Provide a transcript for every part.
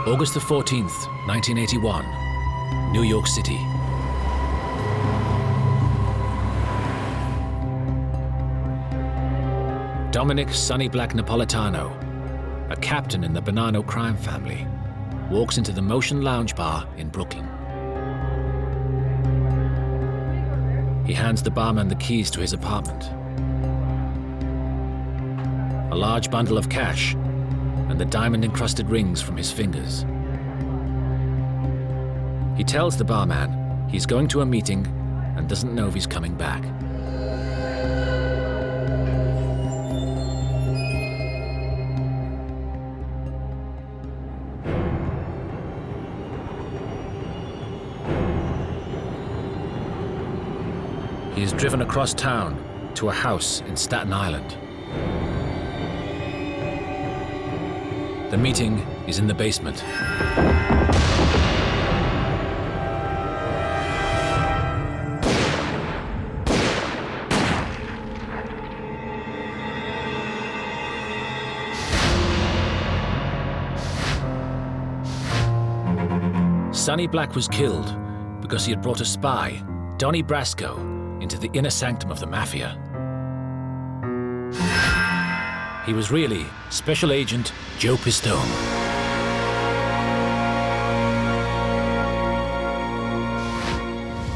August the 14th, 1981, New York City. Dominic Sonny Black Napolitano, a captain in the Bonanno crime family, walks into the Motion Lounge Bar in Brooklyn. He hands the barman the keys to his apartment, a large bundle of cash, and the diamond-encrusted rings from his fingers. He tells the barman he's going to a meeting and doesn't know if he's coming back. He is driven across town to a house in Staten Island. The meeting is in the basement. Sonny Black was killed because he had brought a spy, Donnie Brasco, into the inner sanctum of the Mafia. He was really Special Agent Joe Pistone.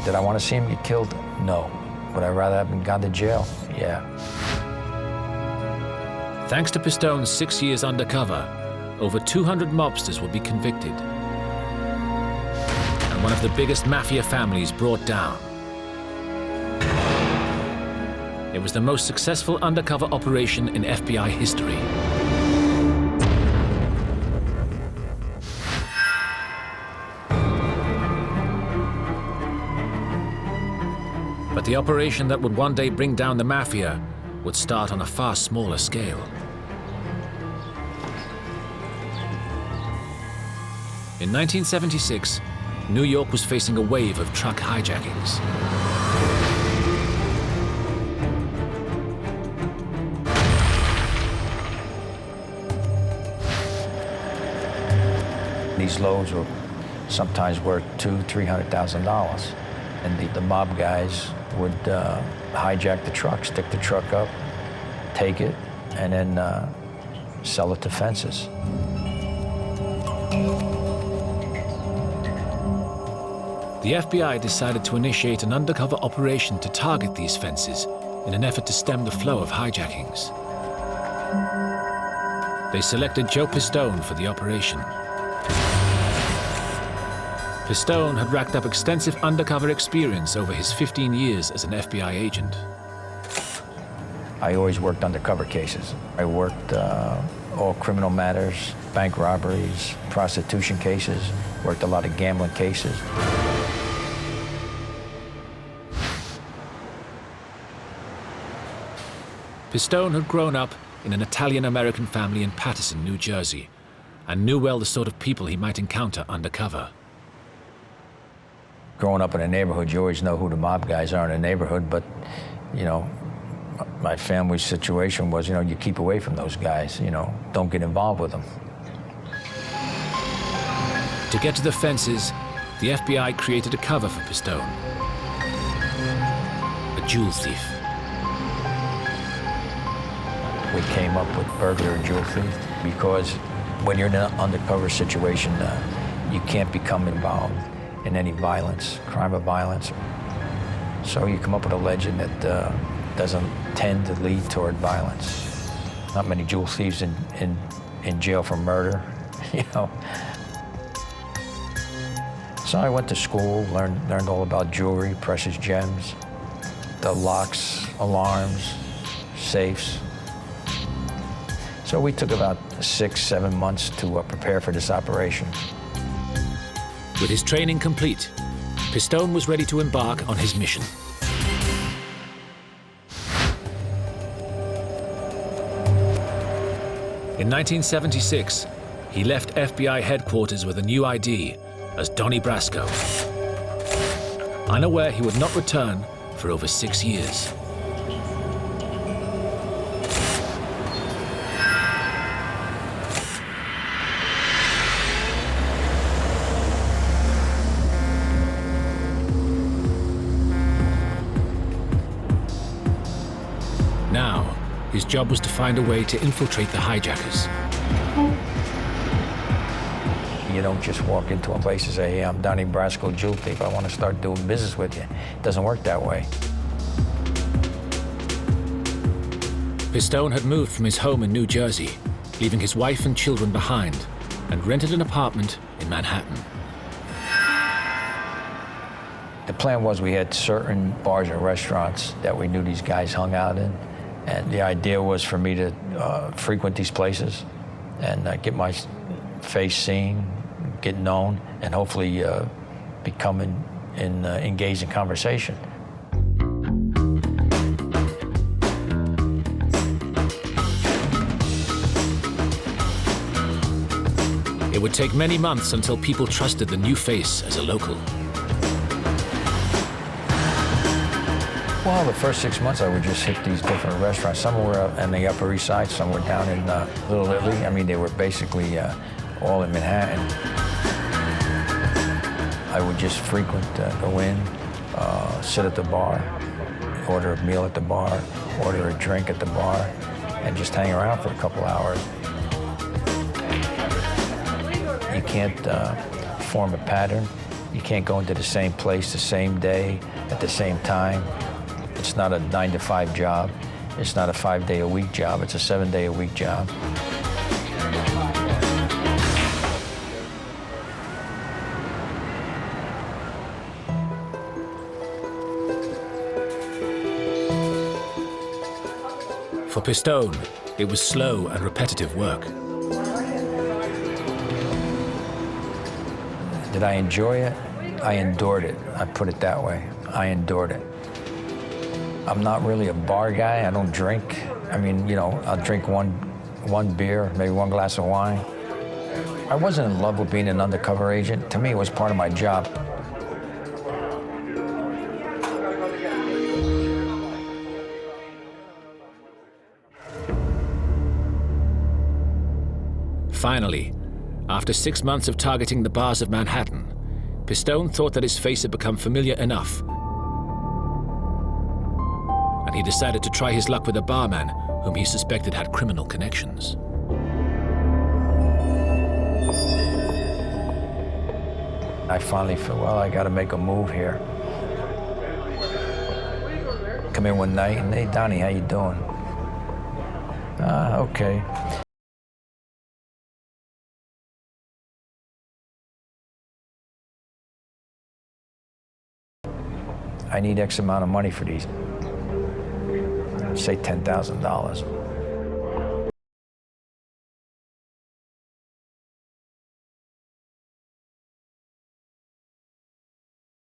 Did I want to see him get killed? No. Would I rather have him gone to jail? Yeah. Thanks to Pistone's 6 years undercover, over 200 mobsters will be convicted, and one of the biggest Mafia families brought down. It was the most successful undercover operation in FBI history. But the operation that would one day bring down the Mafia would start on a far smaller scale. In 1976, New York was facing a wave of truck hijackings. These loads were sometimes worth $200,000-300,000. And the mob guys would hijack the truck, stick the truck up, take it, and then sell it to fences. The FBI decided to initiate an undercover operation to target these fences in an effort to stem the flow of hijackings. They selected Joe Pistone for the operation. Pistone had racked up extensive undercover experience over his 15 years as an FBI agent. I always worked undercover cases. I worked all criminal matters, bank robberies, prostitution cases, worked a lot of gambling cases. Pistone had grown up in an Italian-American family in Paterson, New Jersey, and knew well the sort of people he might encounter undercover. Growing up in a neighborhood, you always know who the mob guys are in a neighborhood, but, you know, my family's situation was, you know, you keep away from those guys, you know, don't get involved with them. To get to the fences, the FBI created a cover for Pistone: a jewel thief. We came up with burglar and jewel thief because when you're in an undercover situation, you can't become involved in any violence, crime of violence. So you come up with a legend that doesn't tend to lead toward violence. Not many jewel thieves in jail for murder, you know. So I went to school, learned all about jewelry, precious gems, the locks, alarms, safes. So we took about 6-7 months to prepare for this operation. With his training complete, Pistone was ready to embark on his mission. In 1976, he left FBI headquarters with a new ID as Donnie Brasco, unaware he would not return for over 6 years. Now, his job was to find a way to infiltrate the hijackers. You don't just walk into a place and say, hey, I'm Donnie Brasco, jewel thief. I want to start doing business with you. It doesn't work that way. Pistone had moved from his home in New Jersey, leaving his wife and children behind, and rented an apartment in Manhattan. The plan was we had certain bars and restaurants that we knew these guys hung out in. And the idea was for me to frequent these places and get my face seen, get known, and hopefully become engaged in conversation. It would take many months until people trusted the new face as a local. Well, the first 6 months I would just hit these different restaurants. Some were on the Upper East Side, some were down in Little Italy. I mean, they were basically all in Manhattan. I would just frequent, go in, sit at the bar, order a meal at the bar, order a drink at the bar, and just hang around for a couple hours. You can't form a pattern. You can't go into the same place the same day at the same time. It's not a 9-to-5 job. It's not a 5-day-a-week job. It's a 7-day-a-week job. For Pistone, it was slow and repetitive work. Did I enjoy it? I endured it. I put it that way. I endured it. I'm not really a bar guy. I don't drink. I mean, you know, I'll drink one beer, maybe one glass of wine. I wasn't in love with being an undercover agent. To me, it was part of my job. Finally, after 6 months of targeting the bars of Manhattan, Pistone thought that his face had become familiar enough, and he decided to try his luck with a barman whom he suspected had criminal connections. I finally felt, well, I got to make a move here. Come in one night and, hey, Donnie, how you doing? Okay. I need X amount of money for these. Say $10,000.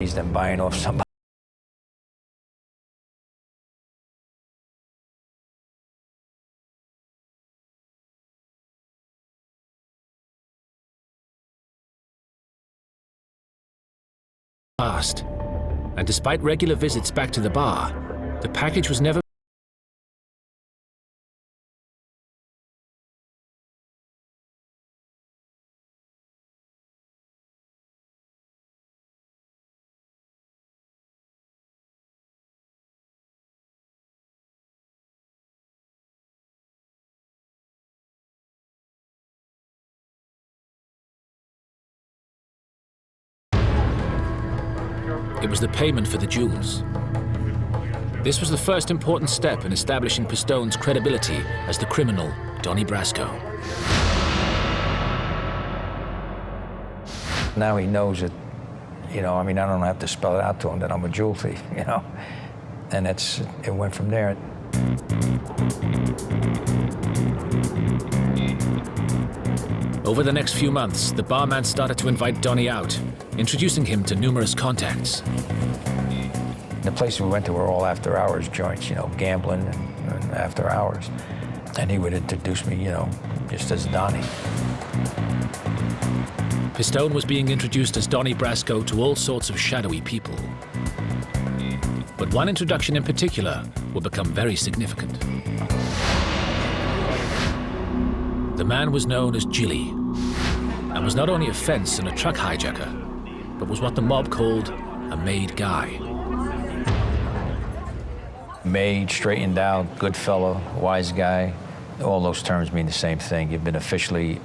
He's then buying off somebody. Fast, and despite regular visits back to the bar, the package was never. It was the payment for the jewels. This was the first important step in establishing Pistone's credibility as the criminal Donnie Brasco. Now he knows it, you know, I mean, I don't have to spell it out to him that I'm a jewel thief, you know? And it went from there. Over the next few months, the barman started to invite Donnie out, introducing him to numerous contacts. The places we went to were all after-hours joints, you know, gambling and after hours. And he would introduce me, you know, just as Donnie. Pistone was being introduced as Donnie Brasco to all sorts of shadowy people. But one introduction in particular would become very significant. The man was known as Jilly, and was not only a fence and a truck hijacker, but was what the mob called a made guy. Made, straightened out, good fellow, wise guy. All those terms mean the same thing. You've been officially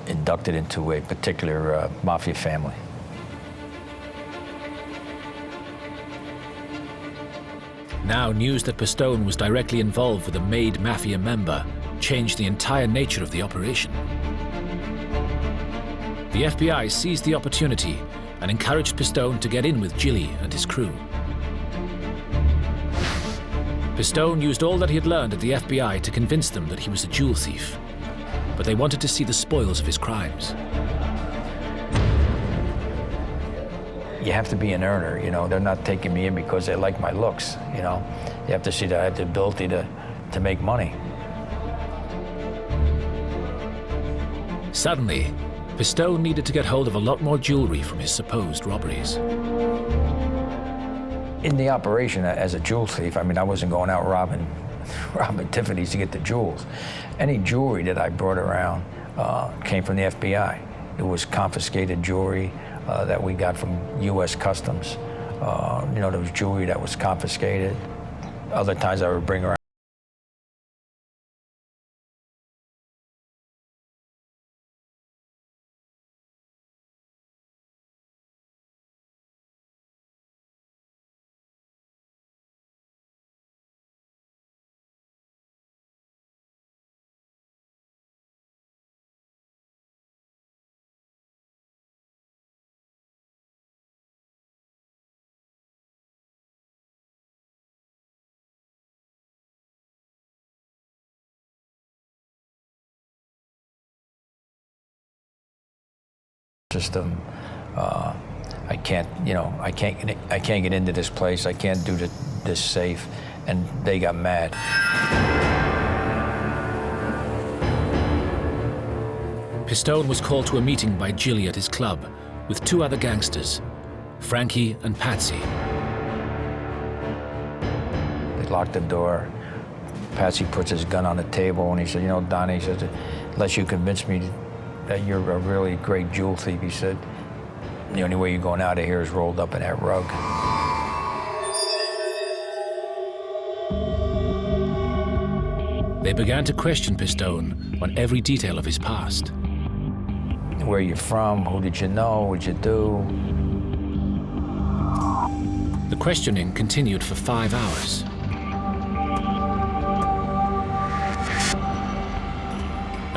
inducted into a particular Mafia family. Now news that Pistone was directly involved with a made Mafia member changed the entire nature of the operation. The FBI seized the opportunity and encouraged Pistone to get in with Gilly and his crew. Pistone used all that he had learned at the FBI to convince them that he was a jewel thief, but they wanted to see the spoils of his crimes. You have to be an earner, you know. They're not taking me in because they like my looks, you know. You have to see that I have the ability to make money. Suddenly, Pistone needed to get hold of a lot more jewelry from his supposed robberies. In the operation as a jewel thief, I mean, I wasn't going out robbing Tiffany's to get the jewels. Any jewelry that I brought around came from the FBI. It was confiscated jewelry that we got from U.S. Customs. You know, there was jewelry that was confiscated. Other times I would bring around system. I can't, you know, I can't get into this place. I can't do this safe, and they got mad. Pistone was called to a meeting by Gilly at his club with two other gangsters, Frankie and Patsy. They locked the door. Patsy puts his gun on the table, and he said, you know, Donnie, he said, unless you convince me that you're a really great jewel thief, he said, the only way you're going out of here is rolled up in that rug. They began to question Pistone on every detail of his past. Where you from? Who did you know? What'd you do? The questioning continued for 5 hours.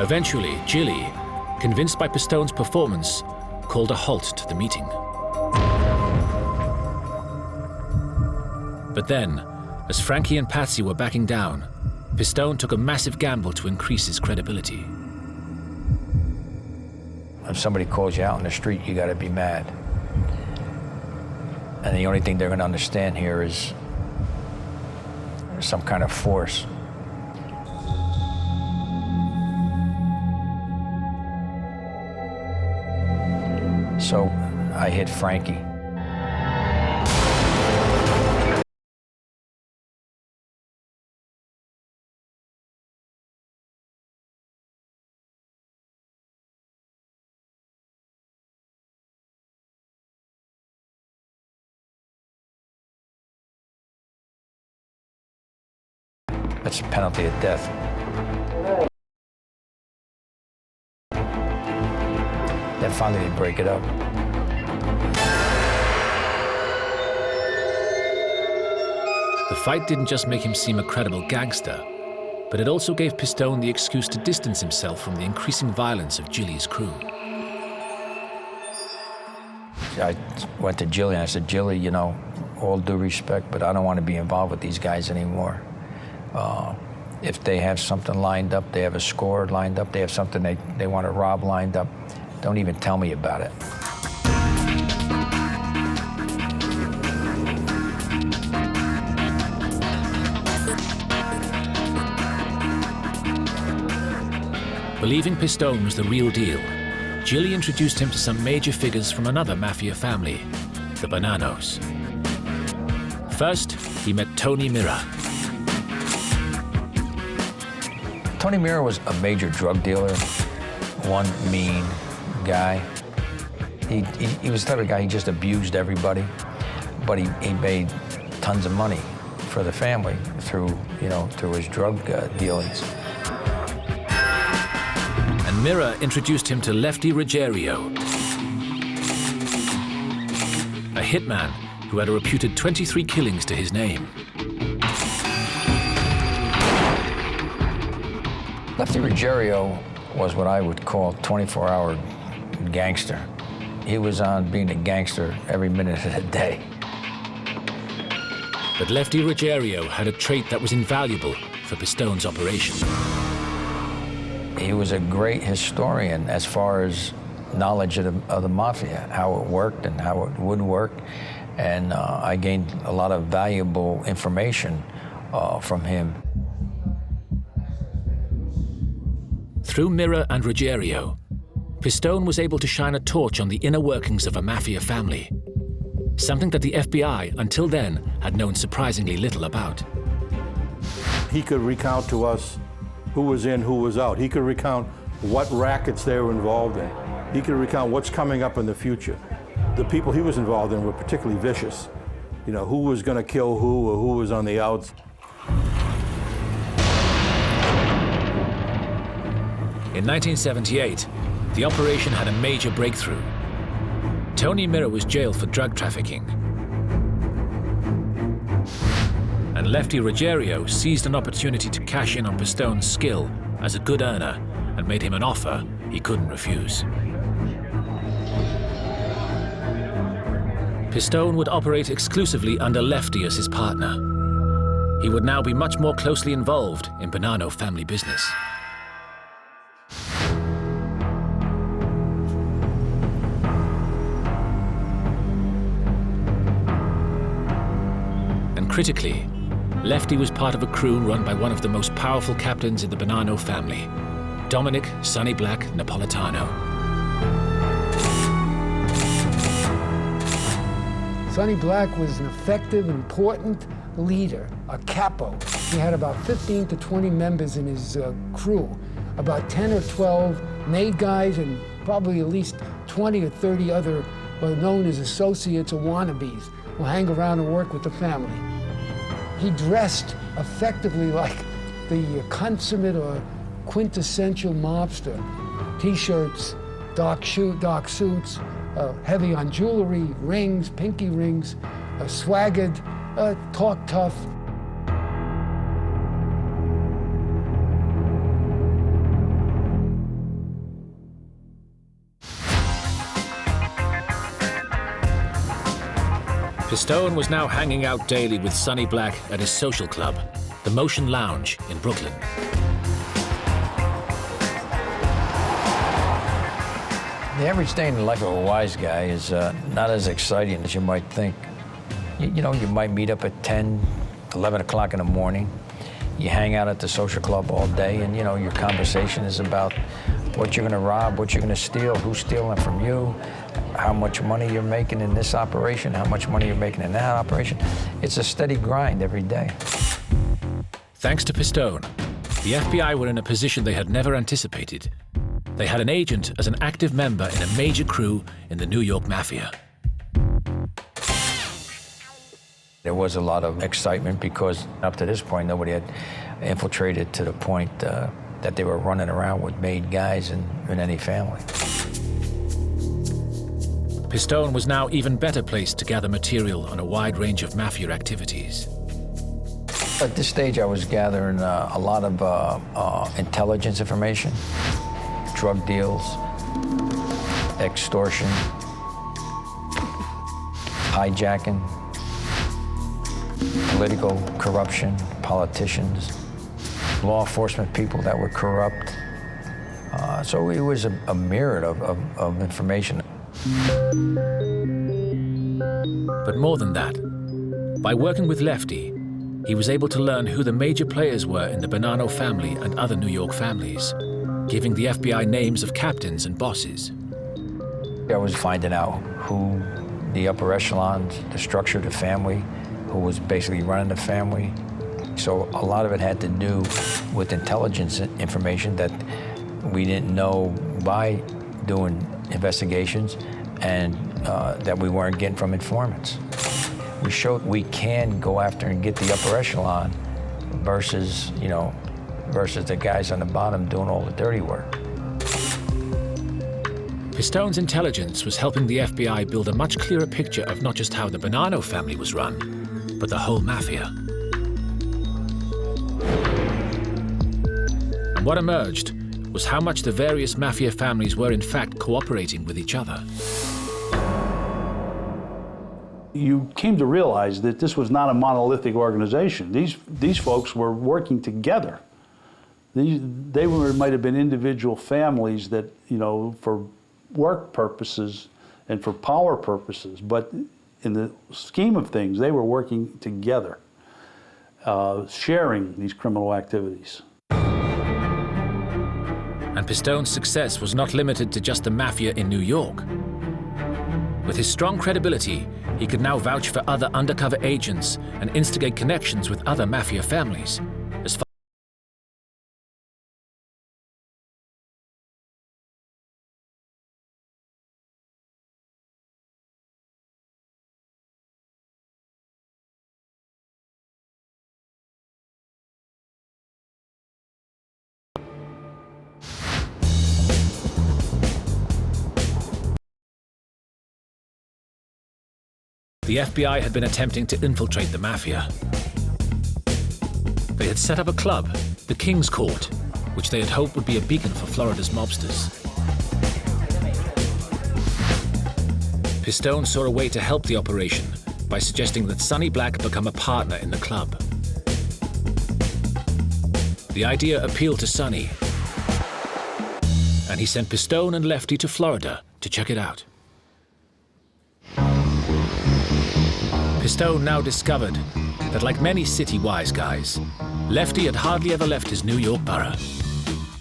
Eventually, Gilly, convinced by Pistone's performance, called a halt to the meeting. But then, as Frankie and Patsy were backing down, Pistone took a massive gamble to increase his credibility. If somebody calls you out in the street, you gotta be mad. And the only thing they're gonna understand here is some kind of force. So I hit Frankie. That's a penalty of death. That finally did break it up. The fight didn't just make him seem a credible gangster, but it also gave Pistone the excuse to distance himself from the increasing violence of Gilly's crew. I went to Gilly and I said, Gilly, you know, all due respect, but I don't want to be involved with these guys anymore. If they have something lined up, they have a score lined up, they have something they want to rob lined up, don't even tell me about it. Believing Pistone was the real deal, Gilly introduced him to some major figures from another Mafia family, the Bananos. First, he met Tony Mira. Tony Mira was a major drug dealer, one mean guy. He was the type of guy, he just abused everybody, but he made tons of money for the family through his drug dealings. And Mira introduced him to Lefty Ruggiero, a hitman who had a reputed 23 killings to his name. Lefty Ruggiero was what I would call 24-hour gangster. He was on being a gangster every minute of the day. But Lefty Ruggiero had a trait that was invaluable for Pistone's operation. He was a great historian as far as knowledge of the Mafia, how it worked and how it would work. And I gained a lot of valuable information from him. Through Mira and Ruggiero, Pistone was able to shine a torch on the inner workings of a Mafia family, something that the FBI, until then, had known surprisingly little about. He could recount to us who was in, who was out. He could recount what rackets they were involved in. He could recount what's coming up in the future. The people he was involved in were particularly vicious. You know, who was going to kill who or who was on the outs. In 1978, the operation had a major breakthrough. Tony Mira was jailed for drug trafficking. And Lefty Ruggiero seized an opportunity to cash in on Pistone's skill as a good earner and made him an offer he couldn't refuse. Pistone would operate exclusively under Lefty as his partner. He would now be much more closely involved in Bonanno family business. Critically, Lefty was part of a crew run by one of the most powerful captains in the Bonanno family, Dominic "Sonny Black" Napolitano. Sonny Black was an effective, important leader, a capo. He had about 15 to 20 members in his crew, about 10 or 12 made guys, and probably at least 20 or 30 other what are known as associates or wannabes who hang around and work with the family. He dressed effectively like the consummate or quintessential mobster. T-shirts, dark suits, heavy on jewelry, rings, pinky rings, swaggered, talk tough. Pistone was now hanging out daily with Sonny Black at his social club, the Motion Lounge in Brooklyn. The average day in the life of a wise guy is not as exciting as you might think. You know, you might meet up at 10, 11 o'clock in the morning. You hang out at the social club all day, and your conversation is about what you're going to rob, what you're going to steal, who's stealing from you, how much money you're making in this operation, how much money you're making in that operation. It's a steady grind every day. Thanks to Pistone, the FBI were in a position they had never anticipated. They had an agent as an active member in a major crew in the New York Mafia. There was a lot of excitement because up to this point, nobody had infiltrated to the point that they were running around with made guys in any family. Pistone was now even better placed to gather material on a wide range of Mafia activities. At this stage, I was gathering a lot of intelligence information, drug deals, extortion, hijacking, political corruption, politicians, law enforcement people that were corrupt. So it was a myriad of information. But more than that, by working with Lefty, he was able to learn who the major players were in the Bonanno family and other New York families, giving the FBI names of captains and bosses. I was finding out who the upper echelons, the structure of the family, who was basically running the family. So a lot of it had to do with intelligence information that we didn't know by doing investigations and that we weren't getting from informants. We showed we can go after and get the upper echelon versus, versus the guys on the bottom doing all the dirty work. Pistone's intelligence was helping the FBI build a much clearer picture of not just how the Bonanno family was run, but the whole Mafia. And what emerged was how much the various Mafia families were in fact cooperating with each other. You came to realize that this was not a monolithic organization. These folks were working together. They might have been individual families that, for work purposes and for power purposes, but in the scheme of things, they were working together, sharing these criminal activities. And Pistone's success was not limited to just the Mafia in New York. With his strong credibility, he could now vouch for other undercover agents and instigate connections with other Mafia families. As far the FBI had been attempting to infiltrate the Mafia. They had set up a club, the King's Court, which they had hoped would be a beacon for Florida's mobsters. Pistone saw a way to help the operation by suggesting that Sonny Black become a partner in the club. The idea appealed to Sonny, and he sent Pistone and Lefty to Florida to check it out. Pistone now discovered that, like many city wise guys, Lefty had hardly ever left his New York borough.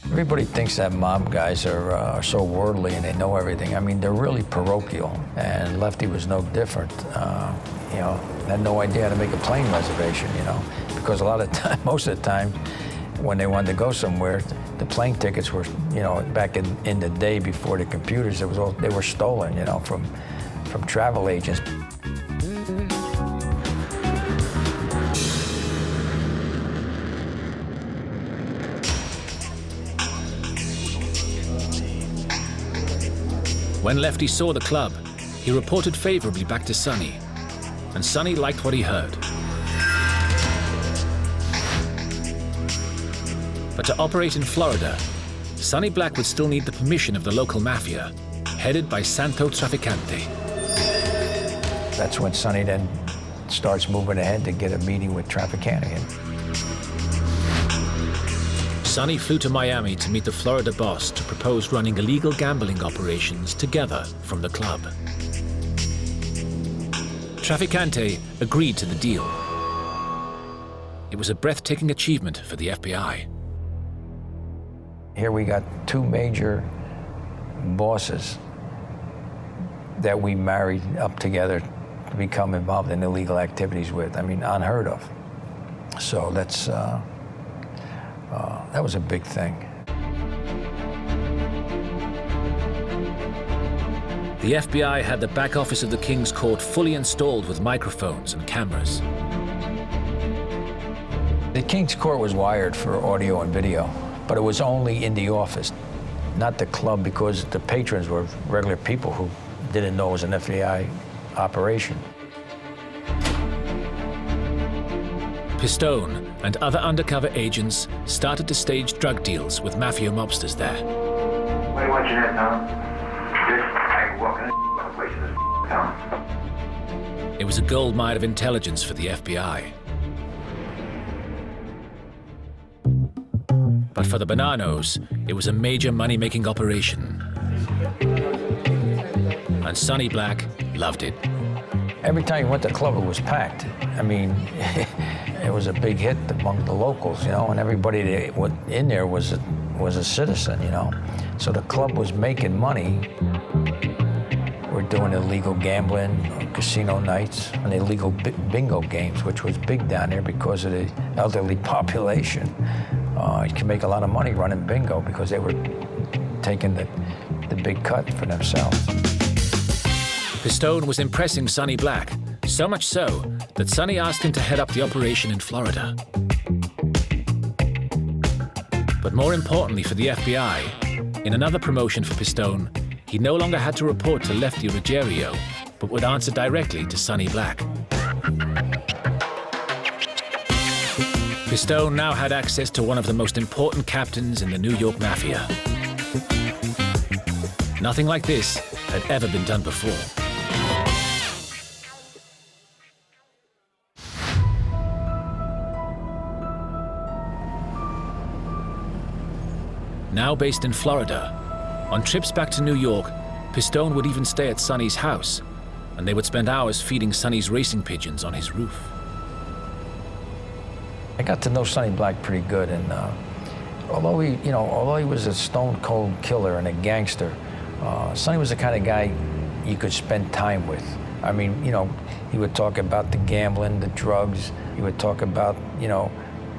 Everybody thinks that mob guys are so worldly and they know everything. I mean, they're really parochial, and Lefty was no different. Had no idea how to make a plane reservation, because a lot of time, most of the time, when they wanted to go somewhere, the plane tickets were, back in the day before the computers, they were stolen, from travel agents. When Lefty saw the club, he reported favorably back to Sonny, and Sonny liked what he heard. But to operate in Florida, Sonny Black would still need the permission of the local Mafia, headed by Santo Trafficante. That's when Sonny then starts moving ahead to get a meeting with Trafficante. Sonny flew to Miami to meet the Florida boss to propose running illegal gambling operations together from the club. Trafficante agreed to the deal. It was a breathtaking achievement for the FBI. Here we got two major bosses that we married up together to become involved in illegal activities with. I mean, unheard of. So that was a big thing. The FBI had the back office of the King's Court fully installed with microphones and cameras. The King's Court was wired for audio and video, but it was only in the office, not the club, because the patrons were regular people who didn't know it was an FBI operation. Pistone and other undercover agents started to stage drug deals with Mafia mobsters there. What are you watching at, Tom? This I walking in place in this town. It was a goldmine of intelligence for the FBI. But for the Bonannos, it was a major money-making operation. And Sonny Black loved it. Every time you went to the club, it was packed. I mean, it was a big hit among the locals, and everybody that was in there was a citizen, So the club was making money. We're doing illegal gambling, casino nights, and illegal bingo games, which was big down there because of the elderly population. You can make a lot of money running bingo because they were taking the big cut for themselves. Pistone was impressing Sonny Black, So much so that Sonny asked him to head up the operation in Florida. But more importantly for the FBI, in another promotion for Pistone, he no longer had to report to Lefty Ruggiero, but would answer directly to Sonny Black. Pistone now had access to one of the most important captains in the New York Mafia. Nothing like this had ever been done before. Now based in Florida, on trips back to New York, Pistone would even stay at Sonny's house, and they would spend hours feeding Sonny's racing pigeons on his roof. I got to know Sonny Black pretty good, and although he was a stone-cold killer and a gangster, Sonny was the kind of guy you could spend time with. I mean, he would talk about the gambling, the drugs. He would talk about,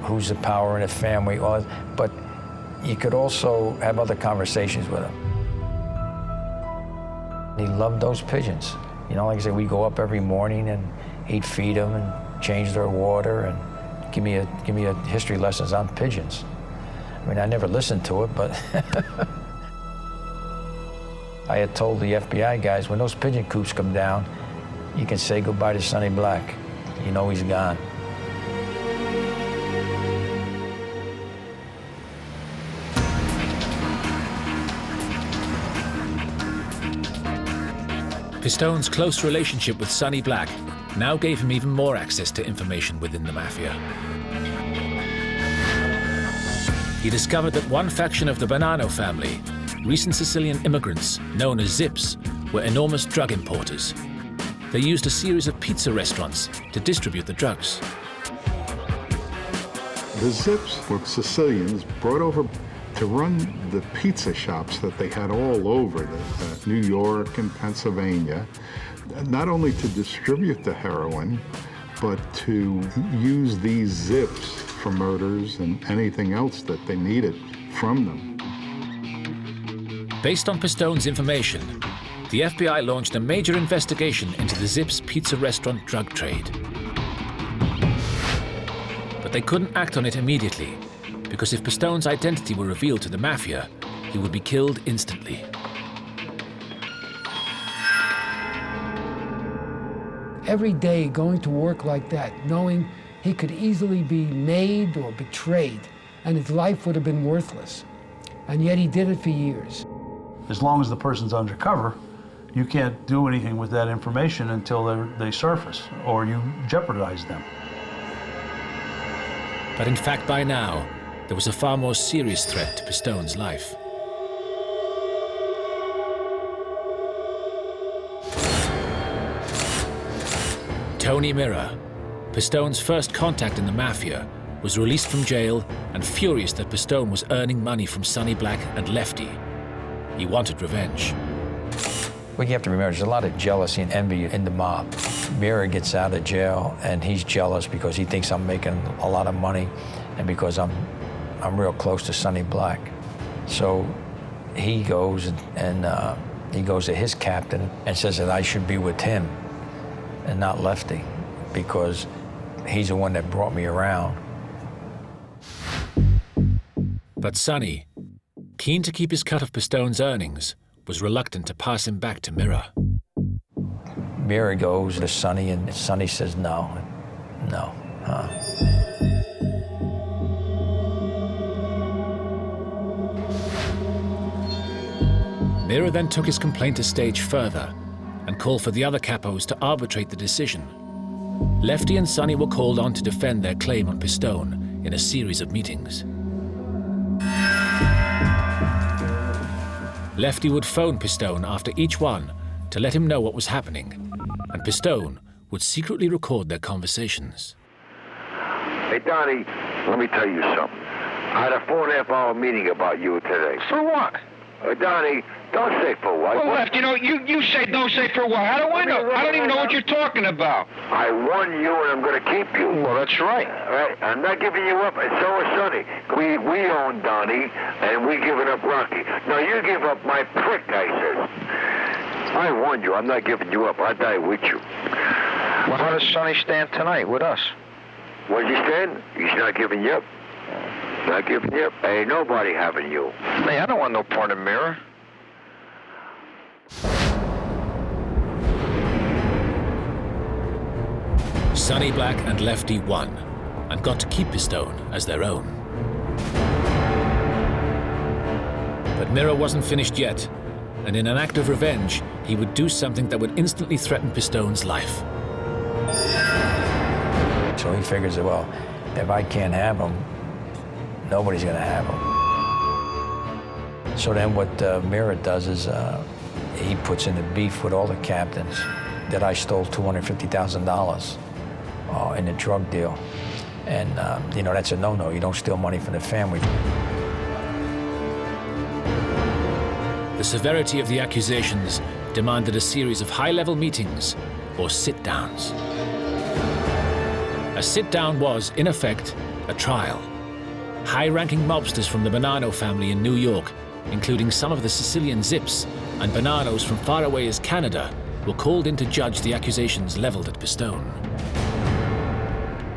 who's the power in the family, all that. But you could also have other conversations with him. He loved those pigeons. Like I said, we go up every morning and he'd feed them and change their water and give me a history lessons on pigeons. I mean, I never listened to it, but I had told the FBI guys, when those pigeon coops come down, you can say goodbye to Sonny Black. He's gone. Pistone's close relationship with Sonny Black now gave him even more access to information within the Mafia. He discovered that one faction of the Bonanno family, recent Sicilian immigrants known as Zips, were enormous drug importers. They used a series of pizza restaurants to distribute the drugs. The Zips were Sicilians brought over to run the pizza shops that they had all over New York and Pennsylvania, not only to distribute the heroin, but to use these Zips for murders and anything else that they needed from them. Based on Pistone's information, the FBI launched a major investigation into the Zips pizza restaurant drug trade. But they couldn't act on it immediately, because if Pistone's identity were revealed to the Mafia, he would be killed instantly. Every day going to work like that, knowing he could easily be made or betrayed, and his life would have been worthless. And yet he did it for years. As long as the person's undercover, you can't do anything with that information until they surface, or you jeopardize them. But in fact, by now, there was a far more serious threat to Pistone's life. Tony Mirror, Pistone's first contact in the Mafia, was released from jail and furious that Pistone was earning money from Sonny Black and Lefty. He wanted revenge. Well, you have to remember, there's a lot of jealousy and envy in the mob. Mirror gets out of jail, and he's jealous because he thinks I'm making a lot of money, and because I'm real close to Sonny Black. So he goes and he goes to his captain and says that I should be with him and not Lefty, because he's the one that brought me around. But Sonny, keen to keep his cut of Pistone's earnings, was reluctant to pass him back to Mirror. Mirror goes to Sonny, and Sonny says no. Mirror then took his complaint a stage further and called for the other capos to arbitrate the decision. Lefty and Sonny were called on to defend their claim on Pistone in a series of meetings. Lefty would phone Pistone after each one to let him know what was happening, and Pistone would secretly record their conversations. Hey, Donnie, let me tell you something. I had a 4.5-hour meeting about you today. For what? Donnie, don't say for what. Well, Left, you say don't say for what. How do I know? I don't even know what you're talking about. I won you, and I'm going to keep you. Well, that's right. All right? I'm not giving you up, and so is Sonny. We own Donnie, and we giving up Rocky. Now, you give up my prick, I said. I won you. I'm not giving you up. I'll die with you. Well, how does Sonny stand tonight with us? What'd you stand? He's not giving you up. Not giving you up. Ain't nobody having you. Hey, I don't want no part of Mirror. Sonny Black and Lefty won and got to keep Pistone as their own. But Mirror wasn't finished yet, and in an act of revenge, he would do something that would instantly threaten Pistone's life. So he figures, well, if I can't have him, nobody's going to have him. So then what Mirror does is he puts in a beef with all the captains that I stole $250,000 in a drug deal. And, you know, that's a no-no. You don't steal money from the family. The severity of the accusations demanded a series of high-level meetings or sit-downs. A sit-down was, in effect, a trial. High-ranking mobsters from the Bonanno family in New York, including some of the Sicilian Zips and Bonannos from far away as Canada, were called in to judge the accusations leveled at Pistone.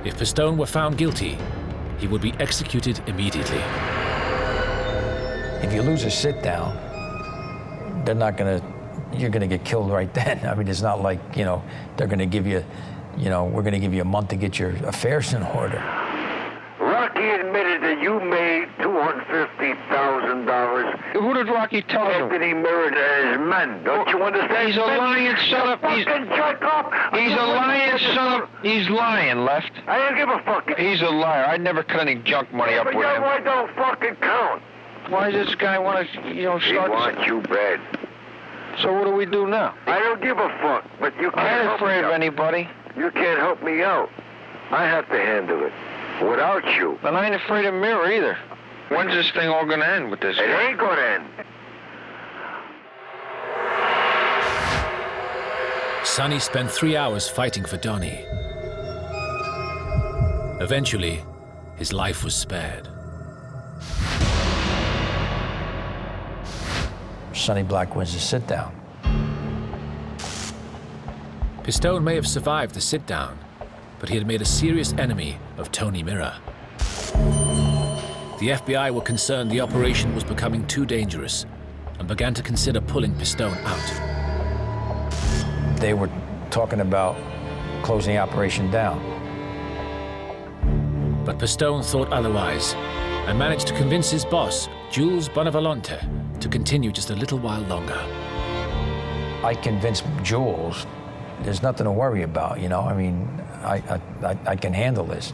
If Pistone were found guilty, he would be executed immediately. If you lose a sit-down, they're not gonna, you're gonna get killed right then. I mean, it's not like, you know, they're gonna give you, you know, we're gonna give you a month to get your affairs in order. Rocky admitted that you made $250,000. Who did Rocky tell you? Anthony Mirror and his men. Don't you understand? He's a lying son of... He's a lying son of... He's lying, Left. I don't give a fuck. He's a liar. I never cut any junk money up with him. Why don't fucking count? Why does this guy want to, you know, He start... wants you bad. So what do we do now? I don't give a fuck, but you can't I ain't help afraid me of out. anybody. You can't help me out. I have to handle it. Without you. And I ain't afraid of Mirror either. When's this thing all gonna end with this It guy? ain't gonna end. Sonny spent 3 hours fighting for Donnie. Eventually, his life was spared. Sonny Black wins the sit-down. Pistone may have survived the sit-down, but he had made a serious enemy of Tony Mirror. The FBI were concerned the operation was becoming too dangerous and began to consider pulling Pistone out. They were talking about closing the operation down. But Pistone thought otherwise and managed to convince his boss, Jules Bonavolonte, to continue just a little while longer. I convinced Jules, there's nothing to worry about, you know? I mean, I can handle this.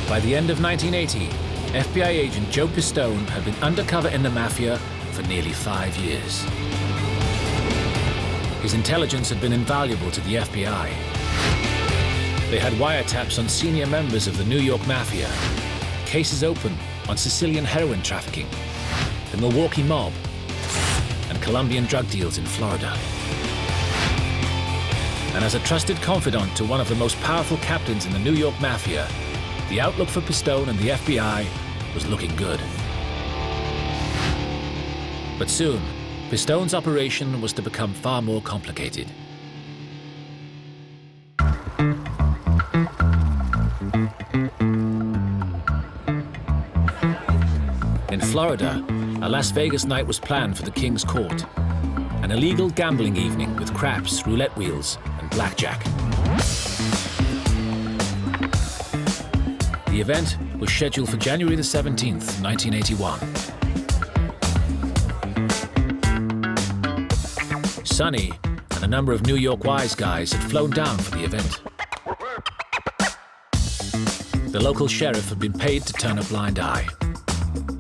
By the end of 1980, FBI agent Joe Pistone had been undercover in the Mafia for nearly 5 years. His intelligence had been invaluable to the FBI. They had wiretaps on senior members of the New York Mafia, cases open on Sicilian heroin trafficking, the Milwaukee mob, and Colombian drug deals in Florida. And as a trusted confidant to one of the most powerful captains in the New York Mafia, the outlook for Pistone and the FBI was looking good. But soon, Pistone's operation was to become far more complicated. In Florida, a Las Vegas night was planned for the King's Court, an illegal gambling evening with craps, roulette wheels, and blackjack. The event was scheduled for January the 17th, 1981. Sonny and a number of New York wise guys had flown down for the event. The local sheriff had been paid to turn a blind eye.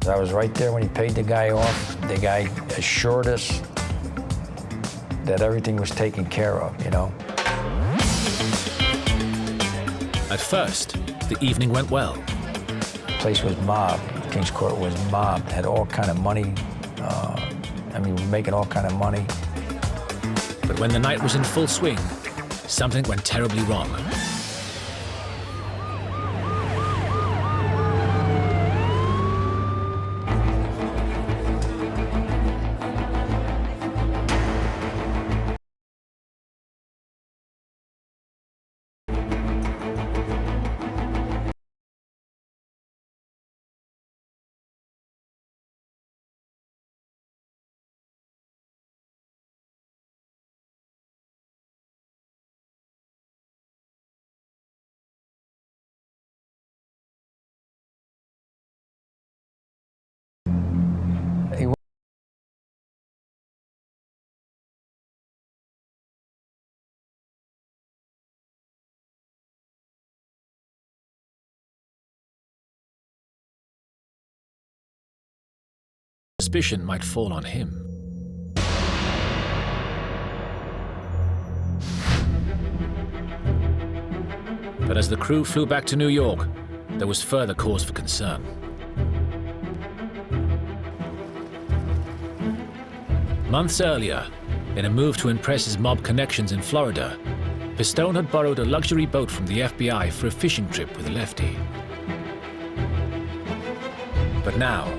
I was right there when he paid the guy off. The guy assured us that everything was taken care of, you know. At first, the evening went well. The place was mobbed. King's Court was mobbed. Had all kind of money. I mean, we were making all kind of money. But when the night was in full swing, something went terribly wrong. suspicion might fall on him. But as the crew flew back to New York, there was further cause for concern. Months earlier, in a move to impress his mob connections in Florida, Pistone had borrowed a luxury boat from the FBI for a fishing trip with Lefty. But now,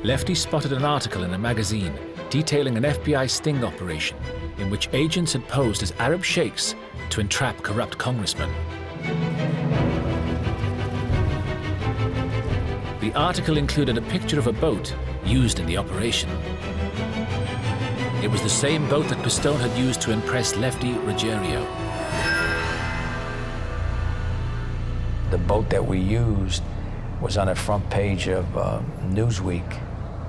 Lefty spotted an article in a magazine detailing an FBI sting operation in which agents had posed as Arab sheikhs to entrap corrupt congressmen. The article included a picture of a boat used in the operation. It was the same boat that Pistone had used to impress Lefty Ruggiero. The boat that we used was on the front page of Newsweek.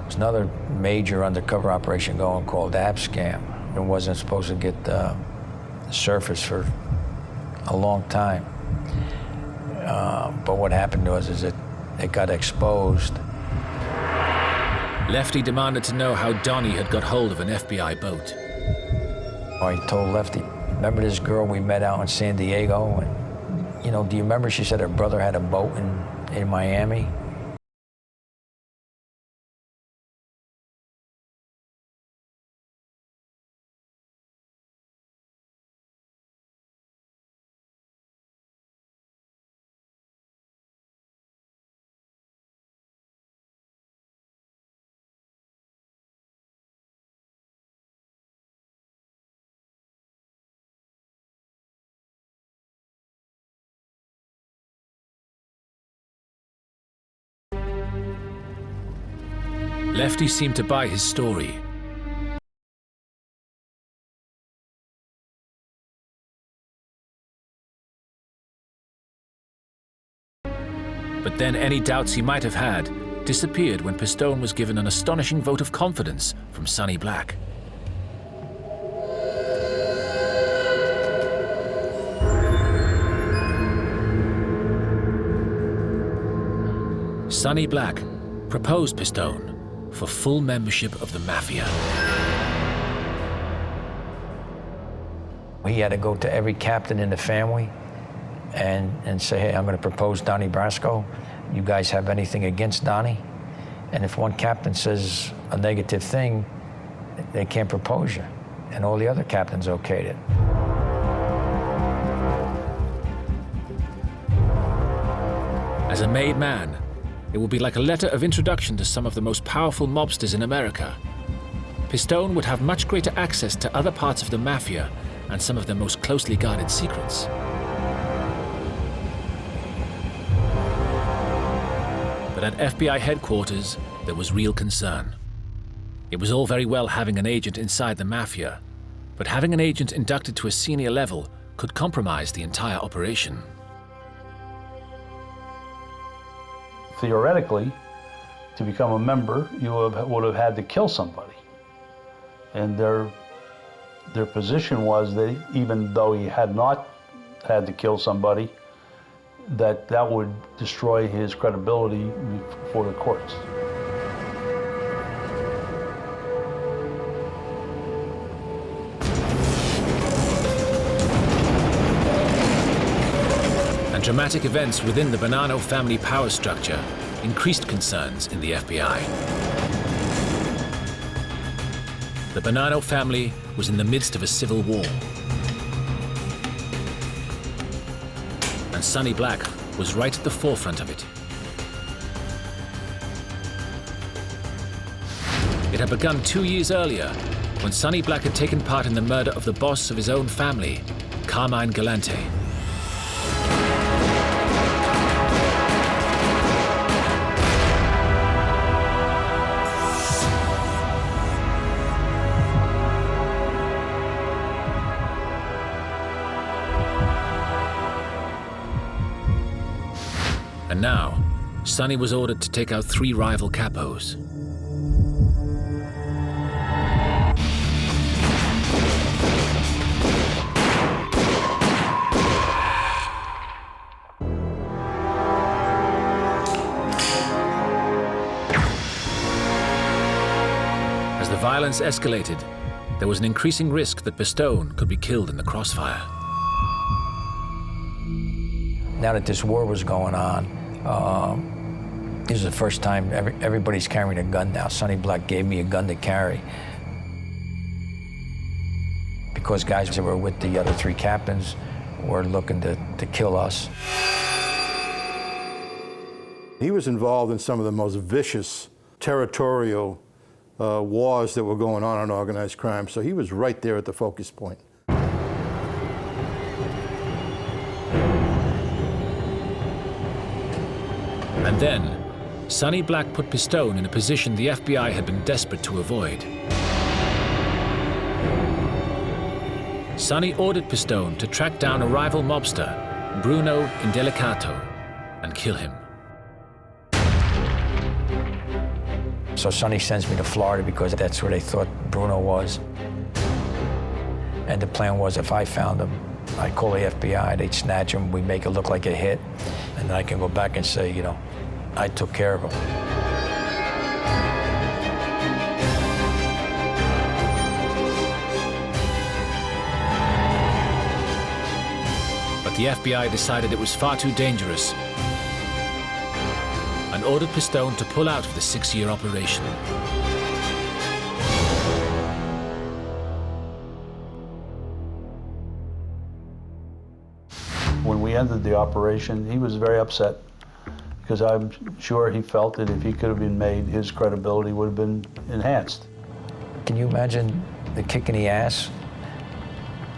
It was another major undercover operation going called Abscam. It wasn't supposed to get the surface for a long time. But what happened was it got exposed. Lefty demanded to know how Donnie had got hold of an FBI boat. I told Lefty, remember this girl we met out in San Diego? And, you know, do you remember she said her brother had a boat in Miami? Lefty seemed to buy his story. But then any doubts he might have had disappeared when Pistone was given an astonishing vote of confidence from Sonny Black. Sonny Black proposed Pistone for full membership of the Mafia. He had to go to every captain in the family and say, hey, I'm going to propose Donnie Brasco. You guys have anything against Donnie? And if one captain says a negative thing, they can't propose you. And all the other captains okayed it. As a made man, it would be like a letter of introduction to some of the most powerful mobsters in America. Pistone would have much greater access to other parts of the Mafia and some of their most closely guarded secrets. But at FBI headquarters, there was real concern. It was all very well having an agent inside the Mafia, but having an agent inducted to a senior level could compromise the entire operation. Theoretically, to become a member, you would have had to kill somebody. And their position was that even though he had not had to kill somebody, that would destroy his credibility before the courts. And dramatic events within the Bonanno family power structure increased concerns in the FBI. The Bonanno family was in the midst of a civil war. And Sonny Black was right at the forefront of it. It had begun 2 years earlier, when Sonny Black had taken part in the murder of the boss of his own family, Carmine Galante. And now, Sonny was ordered to take out 3 rival capos. violence escalated, there was an increasing risk that Pistone could be killed in the crossfire. Now that this war was going on, this is the first time everybody's carrying a gun now. Sonny Black gave me a gun to carry. Because guys that were with the other 3 captains were looking to kill us. He was involved in some of the most vicious territorial wars that were going on organized crime, so he was right there at the focus point. And then, Sonny Black put Pistone in a position the FBI had been desperate to avoid. Sonny ordered Pistone to track down a rival mobster, Bruno Indelicato, and kill him. So Sonny sends me to Florida because that's where they thought Bruno was. And the plan was if I found him, I'd call the FBI, they'd snatch him, we'd make it look like a hit, and then I can go back and say, you know, I took care of him. But the FBI decided it was far too dangerous and ordered Pistone to pull out of the 6-year operation. When we ended the operation, he was very upset because I'm sure he felt that if he could have been made, his credibility would have been enhanced. Can you imagine the kick in the ass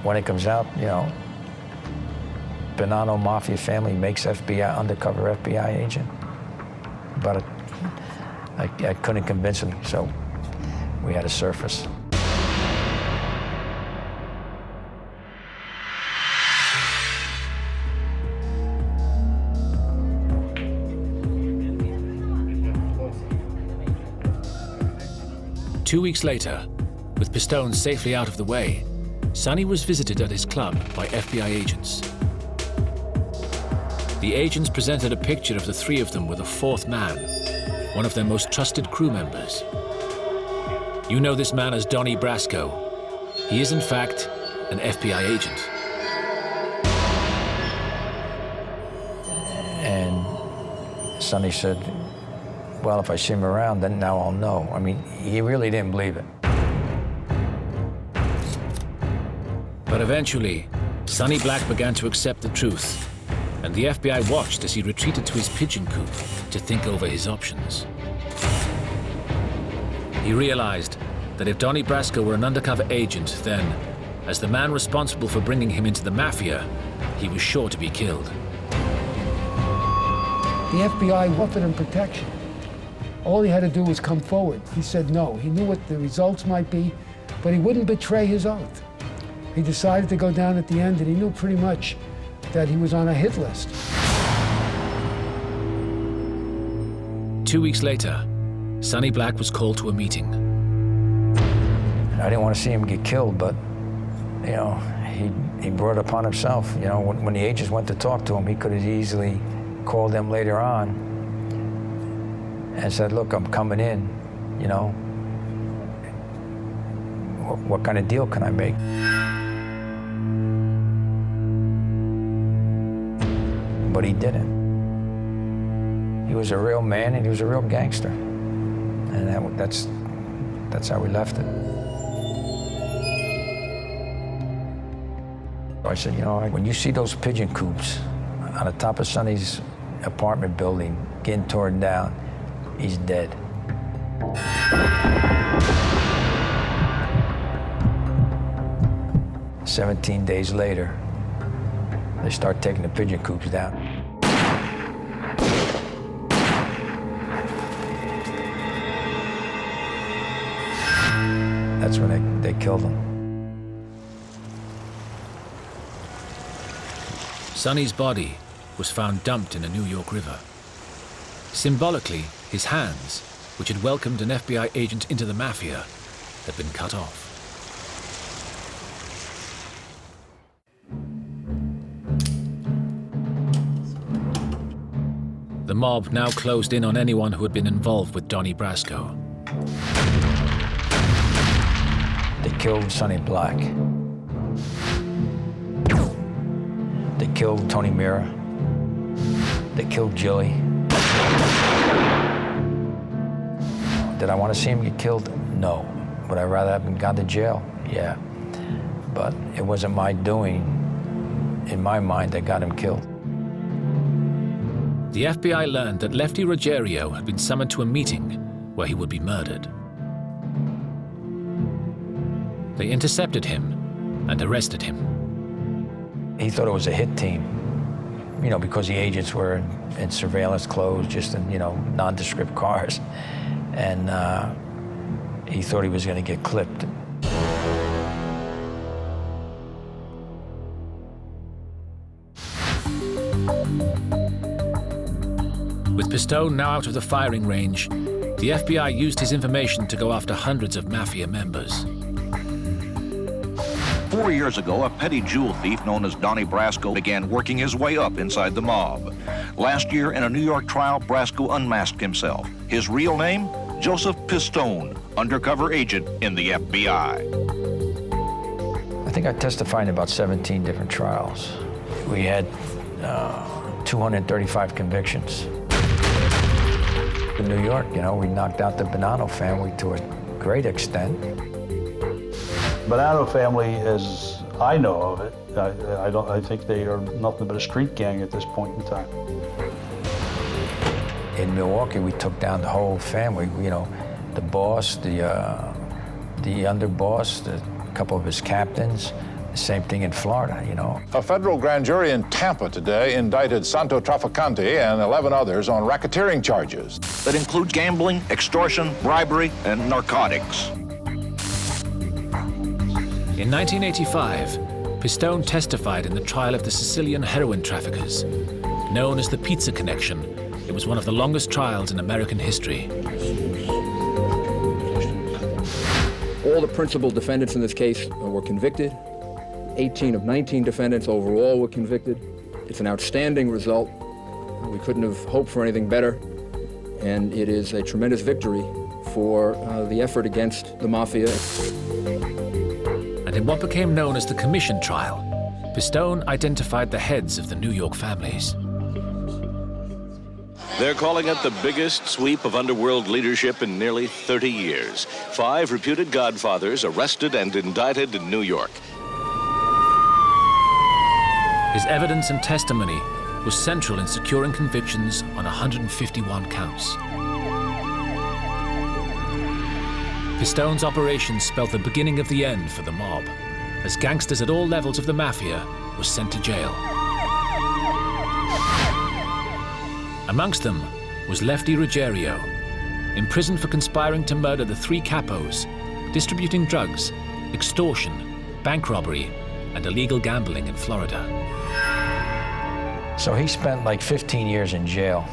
when it comes out, you know, Bonanno Mafia family makes undercover FBI agent? But I couldn't convince him, so we had to surface. Two weeks later, with Pistone safely out of the way, Sonny was visited at his club by FBI agents. The agents presented a picture of the 3 of them with a 4th man, one of their most trusted crew members. You know this man as Donnie Brasco. He is, in fact, an FBI agent. And Sonny said, well, if I see him around, then now I'll know. I mean, he really didn't believe it. But eventually, Sonny Black began to accept the truth, and the FBI watched as he retreated to his pigeon coop to think over his options. He realized that if Donnie Brasco were an undercover agent, then, as the man responsible for bringing him into the Mafia, he was sure to be killed. The FBI offered him protection. All he had to do was come forward. He said no. He knew what the results might be, but he wouldn't betray his oath. He decided to go down at the end, and he knew pretty much that he was on a hit list. 2 weeks later, Sonny Black was called to a meeting. I didn't want to see him get killed, but, you know, he brought it upon himself. You know, when the agents went to talk to him, he could have easily called them later on and said, look, I'm coming in, you know. What kind of deal can I make? But he didn't. He was a real man and he was a real gangster. And that's how we left it. I said, you know, when you see those pigeon coops on the top of Sonny's apartment building getting torn down, he's dead. 17 days later, they start taking the pigeon coops down. That's when they killed him. Sonny's body was found dumped in a New York river. Symbolically, his hands, which had welcomed an FBI agent into the Mafia, had been cut off. The mob now closed in on anyone who had been involved with Donnie Brasco. killed Sonny Black. They killed Tony Mira. They killed Jilly. Did I want to see him get killed? No. Would I rather have him gone to jail? Yeah. But it wasn't my doing, in my mind, that got him killed. The FBI learned that Lefty Ruggiero had been summoned to a meeting where he would be murdered. They intercepted him and arrested him. He thought it was a hit team, you know, because the agents were in surveillance clothes, just in, you know, nondescript cars. And he thought he was going to get clipped. With Pistone now out of the firing range, the FBI used his information to go after hundreds of Mafia members. 4 years ago, a petty jewel thief known as Donnie Brasco began working his way up inside the mob. Last year, in a New York trial, Brasco unmasked himself. His real name? Joseph Pistone, undercover agent in the FBI. I think I testified in about 17 different trials. We had 235 convictions. In New York, you know, we knocked out the Bonanno family to a great extent. Bonanno family, as I know of it, I think they are nothing but a street gang at this point in time. In Milwaukee, we took down the whole family. You know, the boss, the underboss, a couple of his captains. The same thing in Florida, you know. A federal grand jury in Tampa today indicted Santo Traficante and 11 others on racketeering charges. That includes gambling, extortion, bribery, and narcotics. In 1985, Pistone testified in the trial of the Sicilian heroin traffickers. Known as the Pizza Connection, it was one of the longest trials in American history. All the principal defendants in this case were convicted. 18 of 19 defendants overall were convicted. It's an outstanding result. We couldn't have hoped for anything better. And it is a tremendous victory for the effort against the Mafia. And in what became known as the Commission Trial, Pistone identified the heads of the New York families. They're calling it the biggest sweep of underworld leadership in nearly 30 years. 5 reputed godfathers arrested and indicted in New York. His evidence and testimony was central in securing convictions on 151 counts. Pistone's operation spelled the beginning of the end for the mob, as gangsters at all levels of the Mafia were sent to jail. Amongst them was Lefty Ruggiero, imprisoned for conspiring to murder the 3 capos, distributing drugs, extortion, bank robbery, and illegal gambling in Florida. So he spent like 15 years in jail.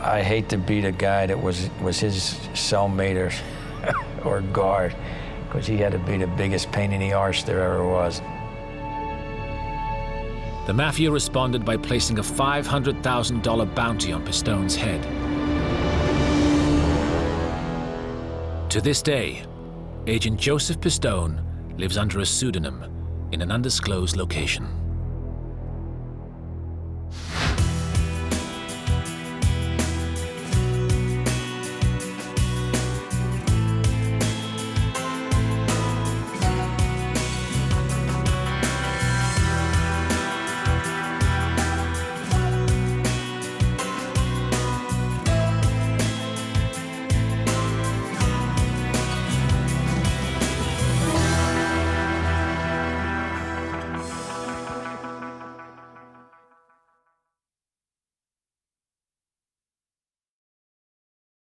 I hate to be the guy that was his cellmate or guard, because he had to be the biggest pain in the arse there ever was. The Mafia responded by placing a $500,000 bounty on Pistone's head. To this day, Agent Joseph Pistone lives under a pseudonym in an undisclosed location.